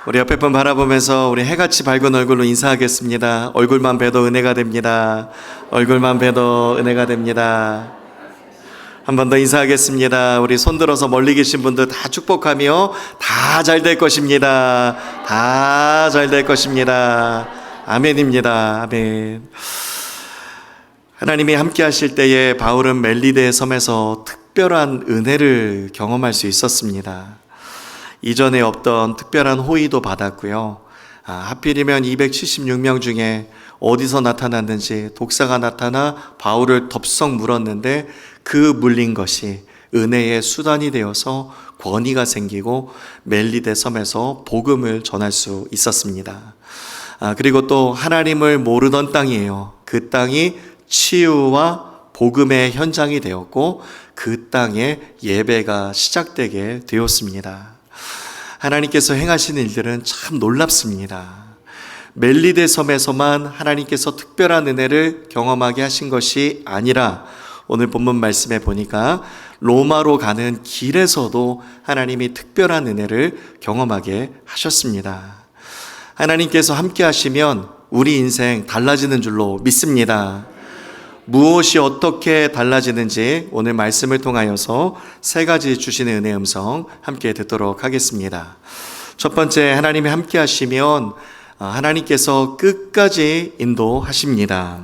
우리 옆에 분 바라보면서 우리 해같이 밝은 얼굴로 인사하겠습니다. 얼굴만 봬도 은혜가 됩니다. 얼굴만 봬도 은혜가 됩니다. 한 번 더 인사하겠습니다. 우리 손들어서 멀리 계신 분들 다 축복하며 다 잘 될 것입니다. 다 잘 될 것입니다. 아멘입니다. 아멘. 하나님이 함께 하실 때에 바울은 멜리데 섬에서 특별한 은혜를 경험할 수 있었습니다. 이전에 없던 특별한 호의도 받았고요. 하필이면 276명 중에 어디서 나타났는지 독사가 나타나 바울을 덥석 물었는데 그 물린 것이 은혜의 수단이 되어서 권위가 생기고 멜리데 섬에서 복음을 전할 수 있었습니다. 그리고 또 하나님을 모르던 땅이에요. 그 땅이 치유와 복음의 현장이 되었고 그 땅에 예배가 시작되게 되었습니다. 하나님께서 행하신 일들은 참 놀랍습니다. 멜리데 섬에서만 하나님께서 특별한 은혜를 경험하게 하신 것이 아니라 오늘 본문 말씀에 보니까 로마로 가는 길에서도 하나님이 특별한 은혜를 경험하게 하셨습니다. 하나님께서 함께 하시면 우리 인생 달라지는 줄로 믿습니다. 무엇이 어떻게 달라지는지 오늘 말씀을 통하여서 세 가지 주시는 은혜의 음성 함께 듣도록 하겠습니다. 첫 번째, 하나님이 함께 하시면 하나님께서 끝까지 인도하십니다.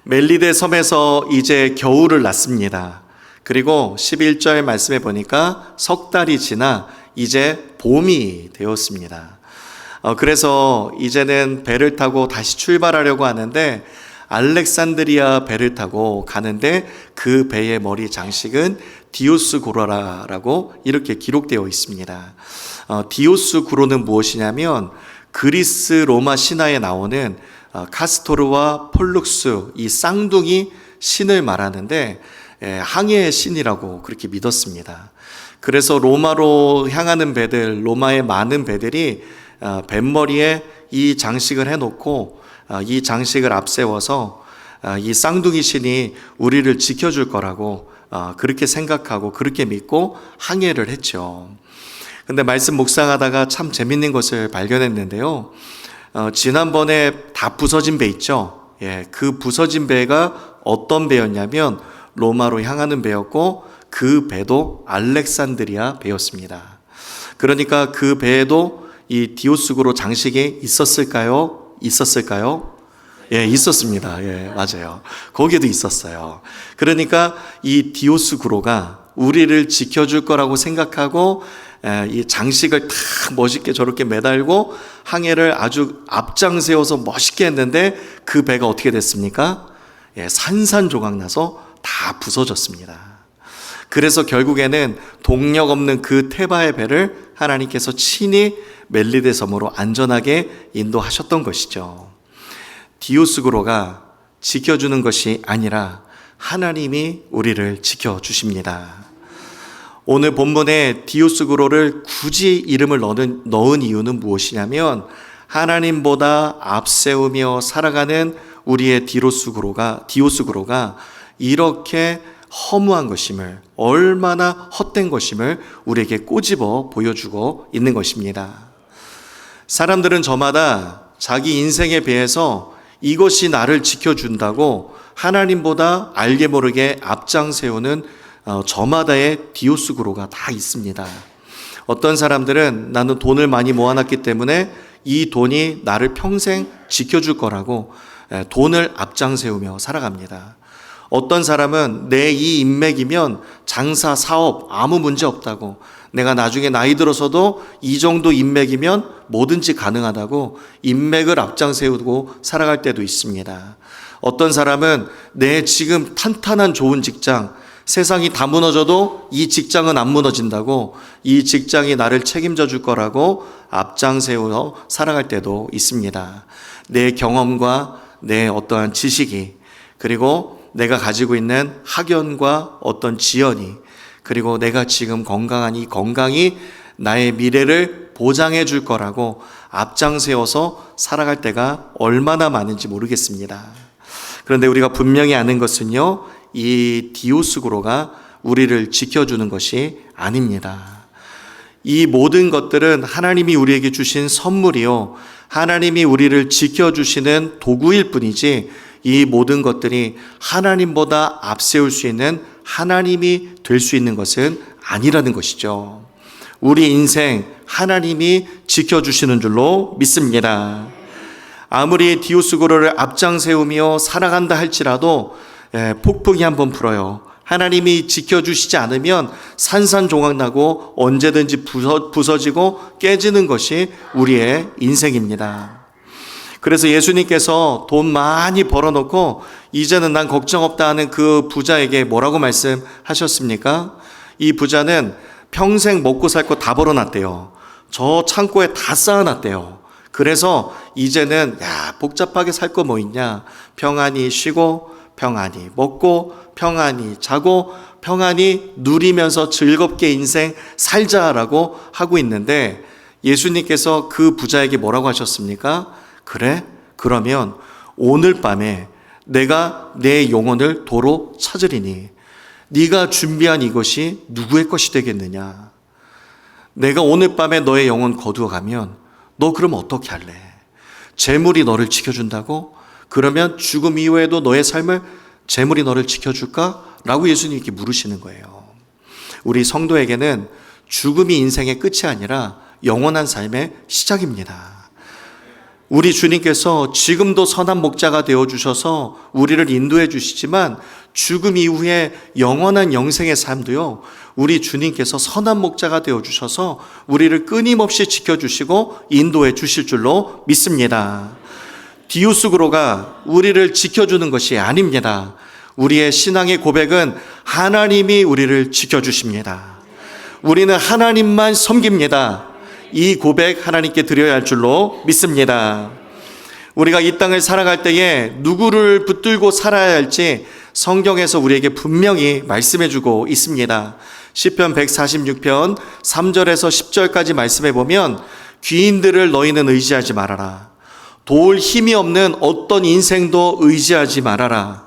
멜리데 섬에서 이제 겨울을 났습니다. 그리고 11절 말씀에 보니까 석 달이 지나 이제 봄이 되었습니다. 그래서 이제는 배를 타고 다시 출발하려고 하는데 알렉산드리아 배를 타고 가는데 그 배의 머리 장식은 디오스구로라라고 이렇게 기록되어 있습니다. 디오스구로는 무엇이냐면 그리스 로마 신화에 나오는 카스토르와 폴룩스 이 쌍둥이 신을 말하는데 항해의 신이라고 그렇게 믿었습니다. 그래서 로마로 향하는 배들, 로마의 많은 배들이 뱃머리에 이 장식을 해놓고 이 장식을 앞세워서 이 쌍둥이 신이 우리를 지켜줄 거라고 그렇게 생각하고 그렇게 믿고 항해를 했죠. 근데 말씀 묵상하다가 참 재밌는 것을 발견했는데요. 지난번에 다 부서진 배 있죠. 그 부서진 배가 어떤 배였냐면 로마로 향하는 배였고 그 배도 알렉산드리아 배였습니다. 그러니까 그 배에도 이 디오스구로 장식이 있었을까요? 있었습니다. 맞아요. 거기에도 있었어요. 그러니까 이 디오스구로가 우리를 지켜줄 거라고 생각하고 이 장식을 탁 멋있게 저렇게 매달고 항해를 아주 앞장세워서 멋있게 했는데 그 배가 어떻게 됐습니까? 산산조각 나서 다 부서졌습니다. 그래서 결국에는 동력 없는 그 테바의 배를 하나님께서 친히 멜리데 섬으로 안전하게 인도하셨던 것이죠. 디오스구로가 지켜주는 것이 아니라 하나님이 우리를 지켜주십니다. 오늘 본문에 디오스구로를 굳이 이름을 넣은 이유는 무엇이냐면 하나님보다 앞세우며 살아가는 우리의 디오스구로가 이렇게 허무한 것임을, 얼마나 헛된 것임을 우리에게 꼬집어 보여주고 있는 것입니다. 사람들은 저마다 자기 인생에 비해서 이것이 나를 지켜준다고 하나님보다 알게 모르게 앞장세우는 저마다의 디오스구로가 다 있습니다. 어떤 사람들은 나는 돈을 많이 모아놨기 때문에 이 돈이 나를 평생 지켜줄 거라고 돈을 앞장세우며 살아갑니다. 어떤 사람은 내 이 인맥이면 장사, 사업 아무 문제 없다고, 내가 나중에 나이 들어서도 이 정도 인맥이면 뭐든지 가능하다고 인맥을 앞장세우고 살아갈 때도 있습니다. 어떤 사람은 내 지금 탄탄한 좋은 직장, 세상이 다 무너져도 이 직장은 안 무너진다고, 이 직장이 나를 책임져 줄 거라고 앞장세워 살아갈 때도 있습니다. 내 경험과 내 어떠한 지식이, 그리고 내가 가지고 있는 학연과 어떤 지연이, 그리고 내가 지금 건강한 이 건강이 나의 미래를 보장해 줄 거라고 앞장세워서 살아갈 때가 얼마나 많은지 모르겠습니다. 그런데 우리가 분명히 아는 것은요, 이 디오스구로가 우리를 지켜주는 것이 아닙니다. 이 모든 것들은 하나님이 우리에게 주신 선물이요, 하나님이 우리를 지켜주시는 도구일 뿐이지, 이 모든 것들이 하나님보다 앞세울 수 있는 하나님이 될 수 있는 것은 아니라는 것이죠. 우리 인생 하나님이 지켜주시는 줄로 믿습니다. 아무리 디오스고로를 앞장 세우며 살아간다 할지라도 폭풍이 한번 불어요. 하나님이 지켜주시지 않으면 산산조각나고 언제든지 부서지고 깨지는 것이 우리의 인생입니다. 그래서 예수님께서 돈 많이 벌어놓고 이제는 난 걱정 없다 하는 그 부자에게 뭐라고 말씀하셨습니까? 이 부자는 평생 먹고 살 거 다 벌어놨대요. 저 창고에 다 쌓아놨대요. 그래서 이제는 복잡하게 살 거 뭐 있냐, 평안히 쉬고 평안히 먹고 평안히 자고 평안히 누리면서 즐겁게 인생 살자라고 하고 있는데, 예수님께서 그 부자에게 뭐라고 하셨습니까? 그래? 그러면 오늘 밤에 내가 내 영혼을 도로 찾으리니 네가 준비한 이것이 누구의 것이 되겠느냐? 내가 오늘 밤에 너의 영혼 거두어 가면 너 그럼 어떻게 할래? 재물이 너를 지켜준다고? 그러면 죽음 이후에도 너의 삶을 재물이 너를 지켜줄까? 라고 예수님이 이렇게 물으시는 거예요. 우리 성도에게는 죽음이 인생의 끝이 아니라 영원한 삶의 시작입니다. 우리 주님께서 지금도 선한 목자가 되어주셔서 우리를 인도해 주시지만 죽음 이후에 영원한 영생의 삶도요, 우리 주님께서 선한 목자가 되어주셔서 우리를 끊임없이 지켜주시고 인도해 주실 줄로 믿습니다. 디오스고로가 우리를 지켜주는 것이 아닙니다. 우리의 신앙의 고백은 하나님이 우리를 지켜주십니다. 우리는 하나님만 섬깁니다. 이 고백 하나님께 드려야 할 줄로 믿습니다. 우리가 이 땅을 살아갈 때에 누구를 붙들고 살아야 할지 성경에서 우리에게 분명히 말씀해 주고 있습니다. 시편 146편 3절에서 10절까지 말씀해 보면, 귀인들을 너희는 의지하지 말아라. 도울 힘이 없는 어떤 인생도 의지하지 말아라.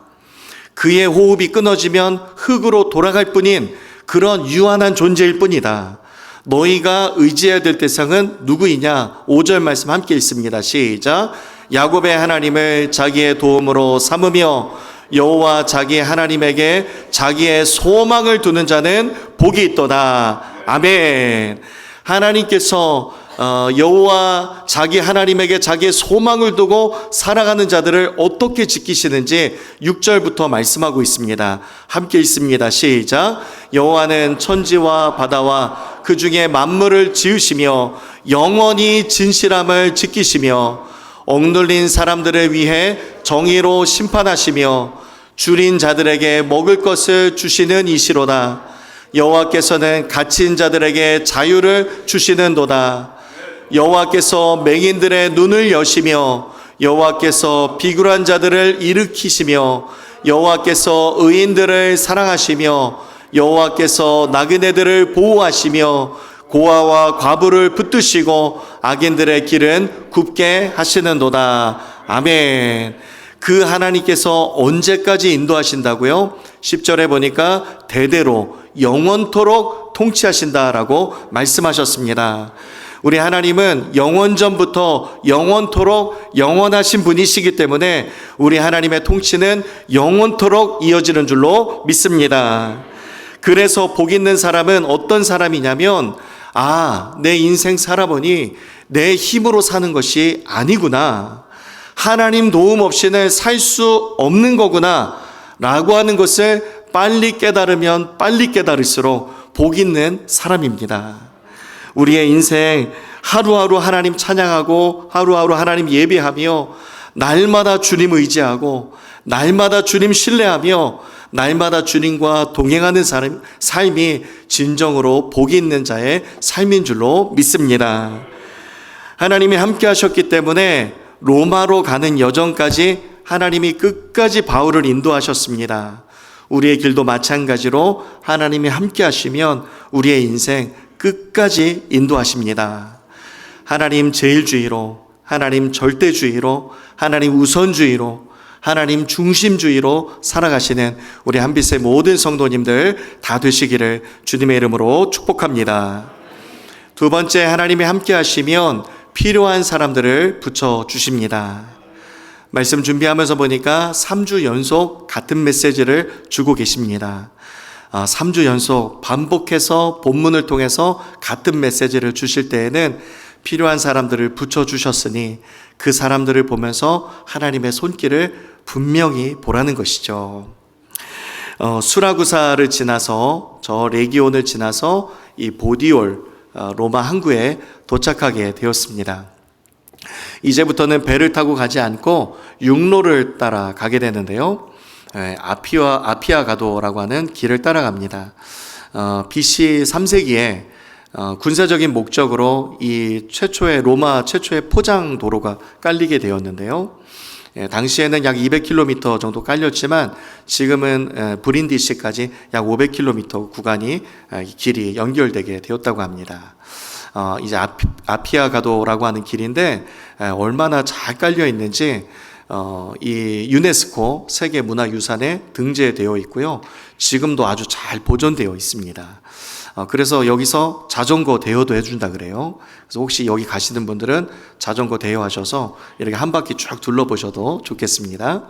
그의 호흡이 끊어지면 흙으로 돌아갈 뿐인 그런 유한한 존재일 뿐이다. 너희가 의지해야 될 대상은 누구이냐? 5절 말씀 함께 읽습니다. 시작. 야곱의 하나님을 자기의 도움으로 삼으며 여호와 자기 하나님에게 자기의 소망을 두는 자는 복이 있도다. 아멘. 하나님께서 여호와 자기 하나님에게 자기의 소망을 두고 살아가는 자들을 어떻게 지키시는지 6절부터 말씀하고 있습니다. 함께 읽습니다. 시작. 여호와는 천지와 바다와 그 중에 만물을 지으시며 영원히 진실함을 지키시며 억눌린 사람들을 위해 정의로 심판하시며 줄인 자들에게 먹을 것을 주시는 이시로다. 여호와께서는 갇힌 자들에게 자유를 주시는도다. 여호와께서 맹인들의 눈을 여시며 여호와께서 비굴한 자들을 일으키시며 여호와께서 의인들을 사랑하시며 여호와께서 나그네들을 보호하시며 고아와 과부를 붙드시고 악인들의 길은 굽게 하시는도다. 아멘. 그 하나님께서 언제까지 인도하신다고요? 10절에 보니까 대대로 영원토록 통치하신다라고 말씀하셨습니다. 우리 하나님은 영원전부터 영원토록 영원하신 분이시기 때문에 우리 하나님의 통치는 영원토록 이어지는 줄로 믿습니다. 그래서 복 있는 사람은 어떤 사람이냐면, 내 인생 살아보니 내 힘으로 사는 것이 아니구나, 하나님 도움 없이는 살 수 없는 거구나 라고 하는 것을 빨리 깨달으면 빨리 깨달을수록 복 있는 사람입니다. 우리의 인생 하루하루 하나님 찬양하고 하루하루 하나님 예배하며 날마다 주님 의지하고 날마다 주님 신뢰하며 날마다 주님과 동행하는 삶이 진정으로 복이 있는 자의 삶인 줄로 믿습니다. 하나님이 함께 하셨기 때문에 로마로 가는 여정까지 하나님이 끝까지 바울을 인도하셨습니다. 우리의 길도 마찬가지로 하나님이 함께 하시면 우리의 인생 끝까지 인도하십니다. 하나님 제일주의로, 하나님 절대주의로, 하나님 우선주의로, 하나님 중심주의로 살아가시는 우리 한빛의 모든 성도님들 다 되시기를 주님의 이름으로 축복합니다. 두 번째, 하나님이 함께 하시면 필요한 사람들을 붙여주십니다. 말씀 준비하면서 보니까 3주 연속 같은 메시지를 주고 계십니다. 3주 연속 반복해서 본문을 통해서 같은 메시지를 주실 때에는 필요한 사람들을 붙여주셨으니 그 사람들을 보면서 하나님의 손길을 분명히 보라는 것이죠. 수라구사를 지나서 저 레기온을 지나서 이 보디올 로마 항구에 도착하게 되었습니다. 이제부터는 배를 타고 가지 않고 육로를 따라 가게 되는데요. 아피아 가도라고 하는 길을 따라갑니다. BC 3세기에 군사적인 목적으로 이 로마 최초의 포장 도로가 깔리게 되었는데요. 당시에는 약 200km 정도 깔렸지만 지금은 브린디시까지 약 500km 구간이 길이 연결되게 되었다고 합니다. 이제 아피아 가도라고 하는 길인데 얼마나 잘 깔려 있는지 이 유네스코 세계문화유산에 등재되어 있고요. 지금도 아주 잘 보존되어 있습니다. 그래서 여기서 자전거 대여도 해준다 그래요. 그래서 혹시 여기 가시는 분들은 자전거 대여하셔서 이렇게 한 바퀴 쭉 둘러보셔도 좋겠습니다.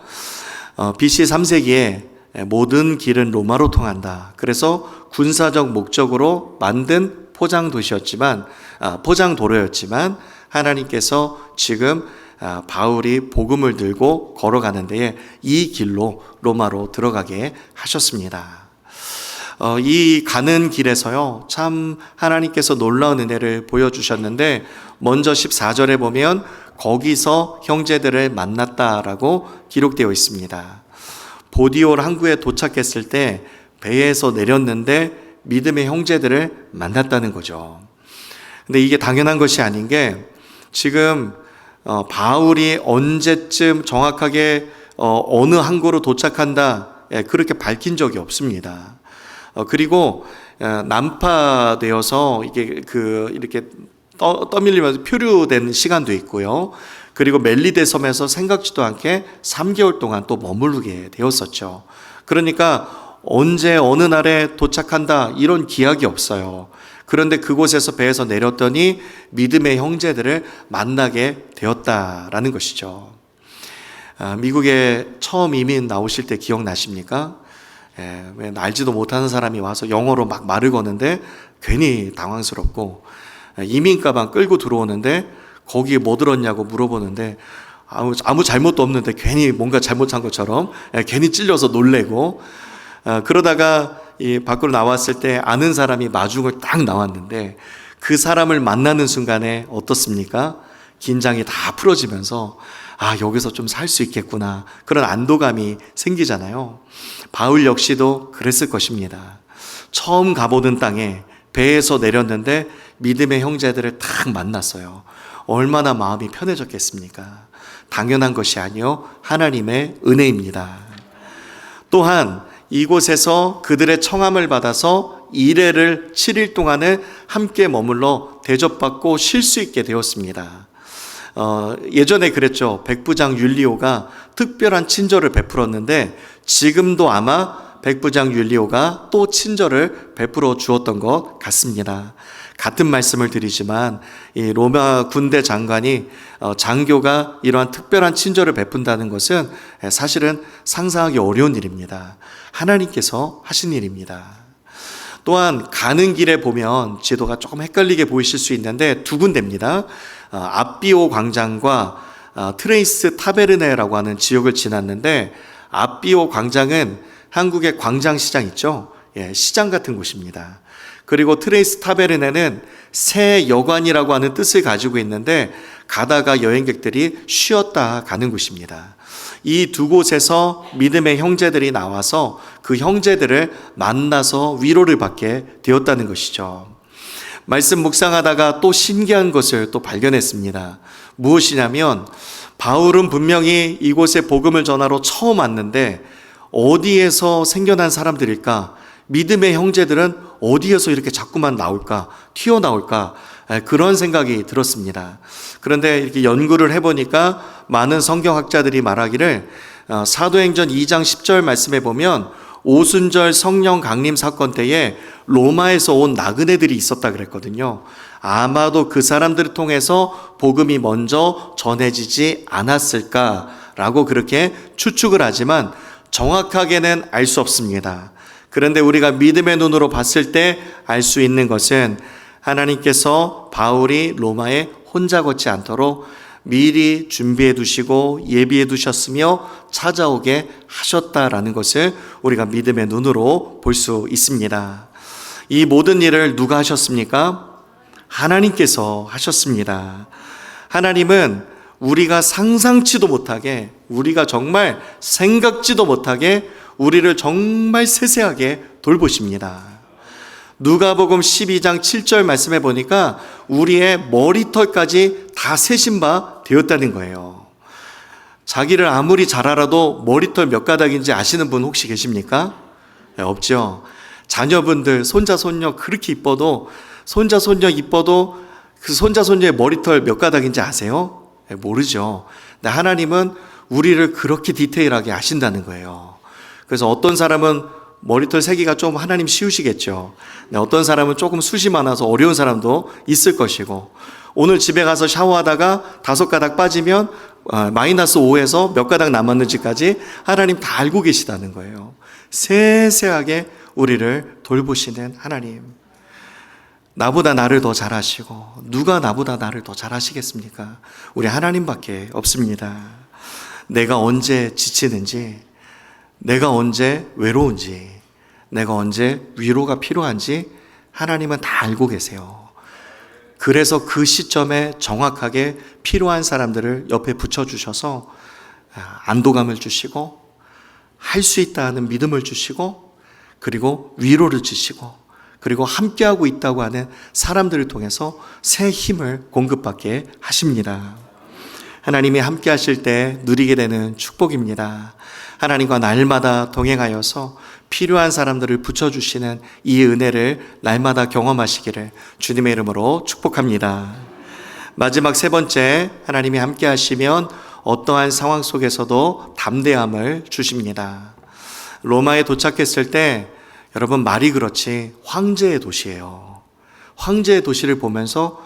BC 3세기에 모든 길은 로마로 통한다. 그래서 군사적 목적으로 만든 포장도로였지만 하나님께서 지금 바울이 복음을 들고 걸어가는 데에 이 길로 로마로 들어가게 하셨습니다. 이 가는 길에서요, 참 하나님께서 놀라운 은혜를 보여주셨는데, 먼저 14절에 보면 거기서 형제들을 만났다라고 기록되어 있습니다. 보디올 항구에 도착했을 때 배에서 내렸는데 믿음의 형제들을 만났다는 거죠. 근데 이게 당연한 것이 아닌 게 지금 바울이 언제쯤 정확하게 어느 항구로 도착한다, 그렇게 밝힌 적이 없습니다. 그리고 난파되어서 이게 이렇게 떠밀리면서 표류된 시간도 있고요. 그리고 멜리데 섬에서 생각지도 않게 3개월 동안 또 머무르게 되었었죠. 그러니까 언제 어느 날에 도착한다 이런 기약이 없어요. 그런데 그곳에서 배에서 내렸더니 믿음의 형제들을 만나게 되었다라는 것이죠. 미국에 처음 이민 나오실 때 기억나십니까? 왜 알지도 못하는 사람이 와서 영어로 막 말을 거는데 괜히 당황스럽고, 이민 가방 끌고 들어오는데 거기에 뭐 들었냐고 물어보는데 아무 잘못도 없는데 괜히 뭔가 잘못한 것처럼 괜히 찔려서 놀래고, 그러다가 이 밖으로 나왔을 때 아는 사람이 마중을 딱 나왔는데 그 사람을 만나는 순간에 어떻습니까? 긴장이 다 풀어지면서 여기서 좀 살 수 있겠구나, 그런 안도감이 생기잖아요. 바울 역시도 그랬을 것입니다. 처음 가보는 땅에 배에서 내렸는데 믿음의 형제들을 딱 만났어요. 얼마나 마음이 편해졌겠습니까? 당연한 것이 아니요, 하나님의 은혜입니다. 또한 이곳에서 그들의 청함을 받아서 7일 동안을 함께 머물러 대접받고 쉴 수 있게 되었습니다. 예전에 그랬죠. 백부장 율리오가 특별한 친절을 베풀었는데 지금도 아마 백부장 율리오가 또 친절을 베풀어 주었던 것 같습니다. 같은 말씀을 드리지만 이 로마 군대 장관이 장교가 이러한 특별한 친절을 베푼다는 것은 사실은 상상하기 어려운 일입니다. 하나님께서 하신 일입니다. 또한 가는 길에 보면 지도가 조금 헷갈리게 보이실 수 있는데 두 군데입니다. 아비오 광장과 트레이스 타베르네라고 하는 지역을 지났는데, 아비오 광장은 한국의 광장시장 있죠? 시장 같은 곳입니다. 그리고 트레이스 타베르네는 새 여관이라고 하는 뜻을 가지고 있는데 가다가 여행객들이 쉬었다 가는 곳입니다. 이 두 곳에서 믿음의 형제들이 나와서 그 형제들을 만나서 위로를 받게 되었다는 것이죠. 말씀 묵상하다가 또 신기한 것을 또 발견했습니다. 무엇이냐면 바울은 분명히 이곳에 복음을 전하러 처음 왔는데 어디에서 생겨난 사람들일까? 믿음의 형제들은 어디에서 이렇게 자꾸만 나올까? 튀어나올까? 그런 생각이 들었습니다. 그런데 이렇게 연구를 해보니까 많은 성경학자들이 말하기를 사도행전 2장 10절 말씀에 보면 오순절 성령 강림 사건 때에 로마에서 온 나그네들이 있었다 그랬거든요. 아마도 그 사람들을 통해서 복음이 먼저 전해지지 않았을까라고 그렇게 추측을 하지만 정확하게는 알 수 없습니다. 그런데 우리가 믿음의 눈으로 봤을 때 알 수 있는 것은 하나님께서 바울이 로마에 혼자 걷지 않도록 미리 준비해 두시고 예비해 두셨으며 찾아오게 하셨다라는 것을 우리가 믿음의 눈으로 볼 수 있습니다. 이 모든 일을 누가 하셨습니까? 하나님께서 하셨습니다. 하나님은 우리가 상상치도 못하게, 우리가 정말 생각지도 못하게 우리를 정말 세세하게 돌보십니다. 누가복음 12장 7절 말씀해 보니까 우리의 머리털까지 다 세신 바 되었다는 거예요. 자기를 아무리 잘 알아도 머리털 몇 가닥인지 아시는 분 혹시 계십니까? 네, 없죠. 자녀분들 손자 손녀 그렇게 이뻐도 손자 손녀 이뻐도 그 손자 손녀의 머리털 몇 가닥인지 아세요? 네, 모르죠. 근데 하나님은 우리를 그렇게 디테일하게 아신다는 거예요. 그래서 어떤 사람은 머리털 세기가 좀 하나님 쉬우시겠죠. 어떤 사람은 조금 숱이 많아서 어려운 사람도 있을 것이고, 오늘 집에 가서 샤워하다가 5가닥 빠지면 마이너스 5에서 몇 가닥 남았는지까지 하나님 다 알고 계시다는 거예요. 세세하게 우리를 돌보시는 하나님. 나보다 나를 더 잘하시고 누가 나보다 나를 더 잘하시겠습니까? 우리 하나님밖에 없습니다. 내가 언제 지치는지, 내가 언제 외로운지, 내가 언제 위로가 필요한지 하나님은 다 알고 계세요. 그래서 그 시점에 정확하게 필요한 사람들을 옆에 붙여주셔서 안도감을 주시고 할 수 있다는 믿음을 주시고 그리고 위로를 주시고 그리고 함께하고 있다고 하는 사람들을 통해서 새 힘을 공급받게 하십니다. 하나님이 함께 하실 때 누리게 되는 축복입니다. 하나님과 날마다 동행하여서 필요한 사람들을 붙여주시는 이 은혜를 날마다 경험하시기를 주님의 이름으로 축복합니다. 마지막 세 번째, 하나님이 함께 하시면 어떠한 상황 속에서도 담대함을 주십니다. 로마에 도착했을 때 여러분 말이 그렇지 황제의 도시예요. 황제의 도시를 보면서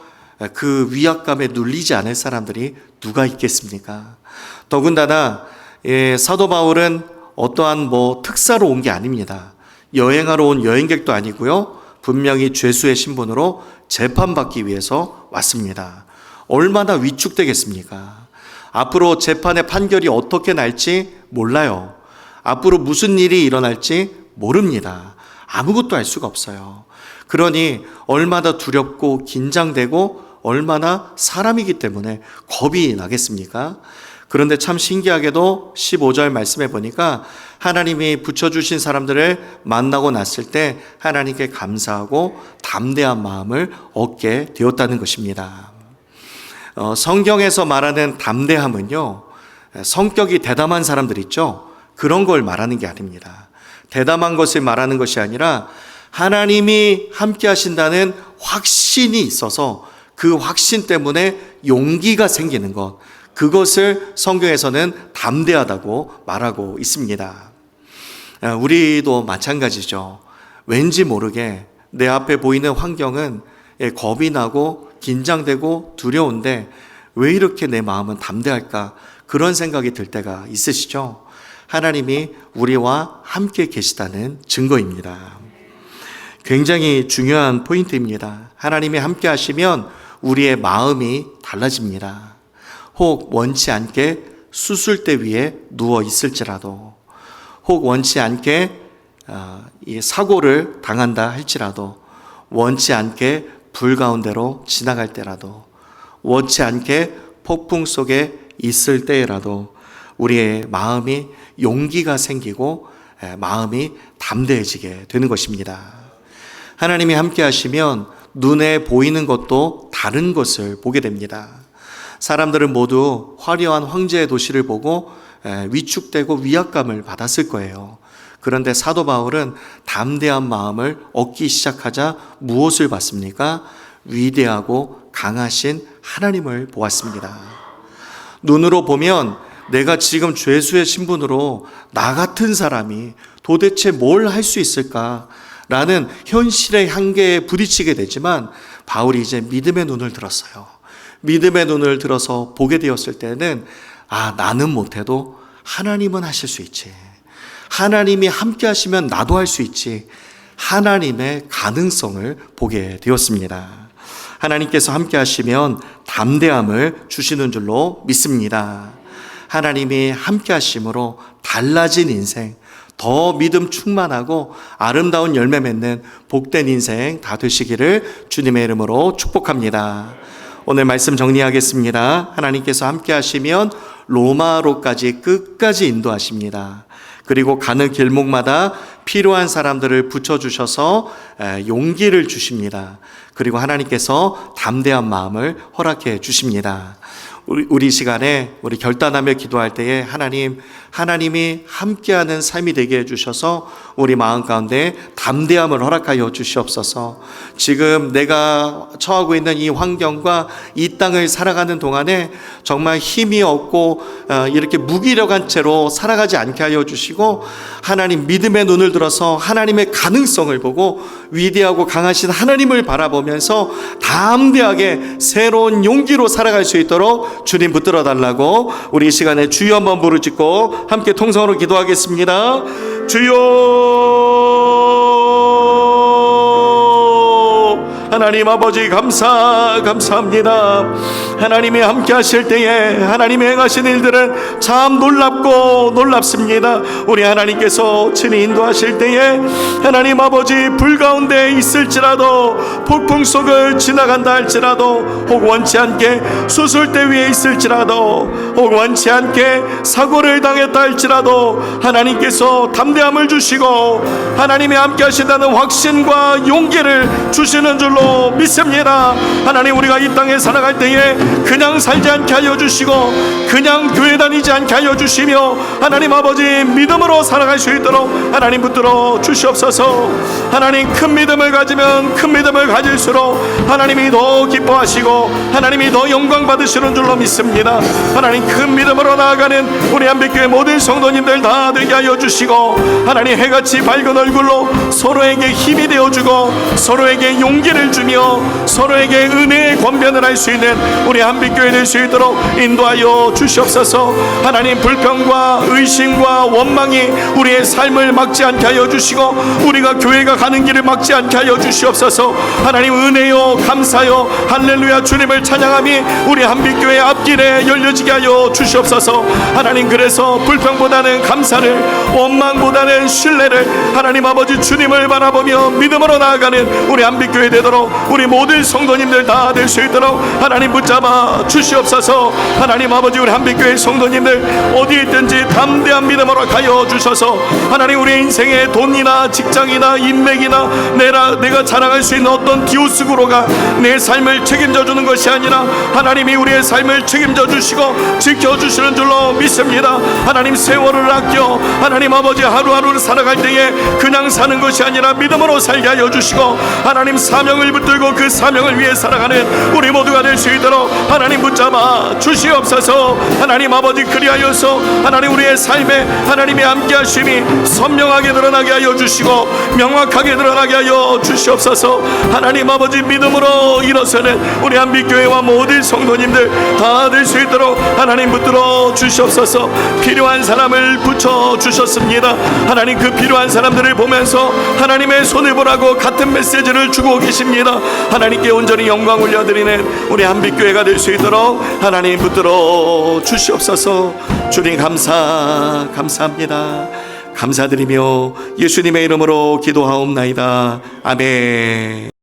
그 위압감에 눌리지 않을 사람들이 누가 있겠습니까? 더군다나 사도 바울은 어떠한 특사로 온 게 아닙니다. 여행하러 온 여행객도 아니고요. 분명히 죄수의 신분으로 재판받기 위해서 왔습니다. 얼마나 위축되겠습니까? 앞으로 재판의 판결이 어떻게 날지 몰라요. 앞으로 무슨 일이 일어날지 모릅니다. 아무것도 알 수가 없어요. 그러니 얼마나 두렵고 긴장되고 얼마나 사람이기 때문에 겁이 나겠습니까? 그런데 참 신기하게도 15절 말씀해 보니까 하나님이 붙여주신 사람들을 만나고 났을 때 하나님께 감사하고 담대한 마음을 얻게 되었다는 것입니다. 성경에서 말하는 담대함은요, 성격이 대담한 사람들 있죠? 그런 걸 말하는 게 아닙니다. 대담한 것을 말하는 것이 아니라 하나님이 함께 하신다는 확신이 있어서 그 확신 때문에 용기가 생기는 것, 그것을 성경에서는 담대하다고 말하고 있습니다. 우리도 마찬가지죠. 왠지 모르게 내 앞에 보이는 환경은 겁이 나고 긴장되고 두려운데 왜 이렇게 내 마음은 담대할까? 그런 생각이 들 때가 있으시죠? 하나님이 우리와 함께 계시다는 증거입니다. 굉장히 중요한 포인트입니다. 하나님이 함께 하시면 우리의 마음이 달라집니다. 혹 원치 않게 수술대 위에 누워 있을지라도, 혹 원치 않게 사고를 당한다 할지라도, 원치 않게 불 가운데로 지나갈 때라도, 원치 않게 폭풍 속에 있을 때라도 우리의 마음이 용기가 생기고 마음이 담대해지게 되는 것입니다. 하나님이 함께 하시면 눈에 보이는 것도 다른 것을 보게 됩니다. 사람들은 모두 화려한 황제의 도시를 보고 위축되고 위압감을 받았을 거예요. 그런데 사도 바울은 담대한 마음을 얻기 시작하자 무엇을 봤습니까? 위대하고 강하신 하나님을 보았습니다. 눈으로 보면 내가 지금 죄수의 신분으로 나 같은 사람이 도대체 뭘 할 수 있을까라는 현실의 한계에 부딪히게 되지만 바울이 이제 믿음의 눈을 들었어요. 믿음의 눈을 들어서 보게 되었을 때는 나는 못해도 하나님은 하실 수 있지. 하나님이 함께 하시면 나도 할 수 있지. 하나님의 가능성을 보게 되었습니다. 하나님께서 함께 하시면 담대함을 주시는 줄로 믿습니다. 하나님이 함께 하심으로 달라진 인생, 더 믿음 충만하고 아름다운 열매 맺는 복된 인생 다 되시기를 주님의 이름으로 축복합니다. 오늘 말씀 정리하겠습니다. 하나님께서 함께 하시면 로마로까지 끝까지 인도하십니다. 그리고 가는 길목마다 필요한 사람들을 붙여주셔서 용기를 주십니다. 그리고 하나님께서 담대한 마음을 허락해 주십니다. 우리 시간에 우리 결단하며 기도할 때에 하나님이 함께하는 삶이 되게 해주셔서 우리 마음 가운데 담대함을 허락하여 주시옵소서. 지금 내가 처하고 있는 이 환경과 이 땅을 살아가는 동안에 정말 힘이 없고 이렇게 무기력한 채로 살아가지 않게 하여 주시고, 하나님 믿음의 눈을 들어서 하나님의 가능성을 보고 위대하고 강하신 하나님을 바라보면서 담대하게 새로운 용기로 살아갈 수 있도록 주님 붙들어 달라고 우리 이 시간에 주여 한번 부르짖고 함께 통성으로 기도하겠습니다. 주여, 하나님 아버지 감사합니다. 하나님이 함께 하실 때에 하나님이 행하신 일들은 참 놀랍고 놀랍습니다. 우리 하나님께서 친히 인도하실 때에 하나님 아버지 불 가운데 있을지라도, 폭풍 속을 지나간다 할지라도, 혹 원치 않게 수술대 위에 있을지라도, 혹 원치 않게 사고를 당했다 할지라도 하나님께서 담대함을 주시고 하나님이 함께 하신다는 확신과 용기를 주시는 줄로 믿습니다. 하나님, 우리가 이 땅에 살아갈 때에 그냥 살지 않게 하여 주시고 그냥 교회 다니지 않게 하여 주시며 하나님 아버지 믿음으로 살아갈 수 있도록 하나님 붙들어 주시옵소서. 하나님, 큰 믿음을 가지면 큰 믿음을 가질수록 하나님이 더 기뻐하시고 하나님이 더 영광 받으시는 줄로 믿습니다. 하나님, 큰 믿음으로 나아가는 우리 한빛교회 모든 성도님들 다 되게 하여 주시고 하나님, 해같이 밝은 얼굴로 서로에게 힘이 되어주고 서로에게 용기를 주며 서로에게 은혜의 권변을 할 수 있는 우리 한빛교회 될 수 있도록 인도하여 주시옵소서. 하나님, 불평과 의심과 원망이 우리의 삶을 막지 않게 하여 주시고 우리가 교회가 가는 길을 막지 않게 하여 주시옵소서. 하나님, 은혜요 감사요 할렐루야 주님을 찬양함이 우리 한빛교회 앞길에 열려지게 하여 주시옵소서. 하나님, 그래서 불평보다는 감사를, 원망보다는 신뢰를, 하나님 아버지 주님을 바라보며 믿음으로 나아가는 우리 한빛교회 되도록 우리 모든 성도님들 다 될 수 있도록 하나님 붙잡아 주시옵소서. 하나님 아버지, 우리 한빛교회 성도님들 어디에 있든지 담대한 믿음으로 가여 주셔서 하나님, 우리 인생의 돈이나 직장이나 인맥이나 내가 자랑할 수 있는 어떤 디오스구로가 내 삶을 책임져 주는 것이 아니라 하나님이 우리의 삶을 책임져 주시고 지켜주시는 줄로 믿습니다. 하나님, 세월을 아껴 하나님 아버지 하루하루를 살아갈 때에 그냥 사는 것이 아니라 믿음으로 살게 하여 주시고 하나님, 사명을 붙들고 그 사명을 위해 살아가는 우리 모두가 될 수 있도록 하나님 붙잡아 주시옵소서. 하나님 아버지, 그리하여서 하나님 우리의 삶에 하나님의 함께 하심이 선명하게 드러나게 하여 주시고 명확하게 드러나게 하여 주시옵소서. 하나님 아버지, 믿음으로 일어서는 우리 한빛교회와 모든 성도님들 다 될 수 있도록 하나님 붙들어 주시옵소서. 필요한 사람을 붙여 주셨습니다. 하나님, 그 필요한 사람들을 보면서 하나님의 손을 보라고 같은 메시지를 주고 계십니다. 하나님께 온전히 영광 올려드리는 우리 한빛교회가 될 수 있도록 하나님 붙들어 주시옵소서. 주님 감사합니다. 감사드리며 예수님의 이름으로 기도하옵나이다. 아멘.